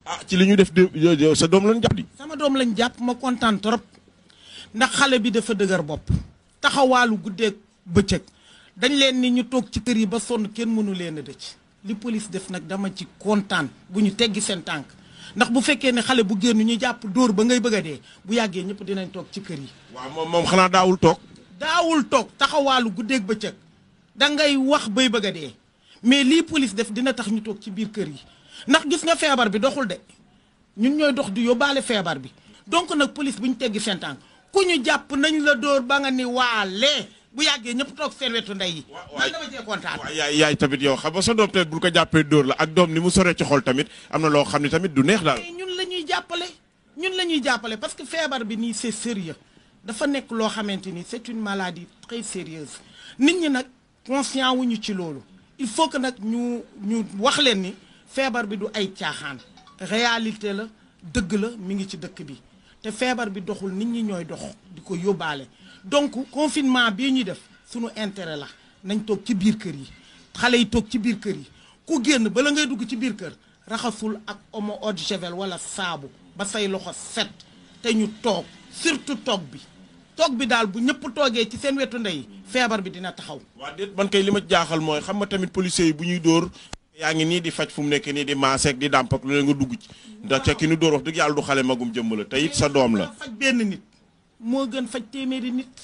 ah ci li ñu def de sa doom lañ jàpp di. sama doom lañ jàpp ma kontaan trop ndax xale bi dafa dëgër bopp taxawaalu guddeeg bëccëg dañ leen ni ñu toog ci kër yi ba sonn kenn mënu leen a dëcc li police def nag dama ci kontaan bu ñu teggi seen tànk ndax bu fekkee ne xale bu génn ñu jàpp dóor ba ngay bëgg a dee bu yàggee ñëpp dinañ toog ci kër yi. waaw moom xanaa daawul toog. daawul toog taxawaalu guddeeg bëccëg da ngay wax bay bëgg a dee mais lii police def dina tax ñu toog ci biir kër yi ndax gis nga feebar bi doxul de ñun ñooy dox di yóbbaale feebar bi donc nag police bu ñu teggi seen tànk ku ñu jàpp nañ la dóor ba nga ni waale bu yàggee ñëpp toog seen wetu ndey yi. man dama cee kontaan. waaw yaay tamit yow xam nga sa doom tamit bu ko jàppee dóor la ak doom ni mu soree ci xol tamit am na loo xam ne tamit du neex daal. ñun la ñuy jàppale parce que feebar bi nii c'est sérieux dafa nekk loo xamante ni c'est une maladie très sérieuse nit ñi nag conscient wuñu ci loolu il faut que nag ñu wax leen ni feebar bi du ay caaxaan réalité la dëgg la mi ngi ci dëkk bi te feebar bi doxul nit ñi ñooy dox di ko yóbbaale donc confinement bii ñuy def sunu intérêt la nañ toog ci biir kër yi xale yi toog ci biir kër yi ku génn bala ngay dugg ci biir kër raxasul ak omo eau de javel wala saabu ba say loxo set te ñu toog surtout toog bi daal bu ñëpp toogee ci seen wetu ndey feebar bi dina taxaw. waa déet man kay li ma jaaxal mooy xam nga tamit policiers yi bu ñuy dóor yaa ngi nii di faj fu mu nekk nii di maaseeg di dàmp ak lu nga dugg ci ndax te ki nu dóor wax dëgg yàlla du xale magum jëmm la te it sa doom la. faj benn nit moo gën faj téeméeri nit.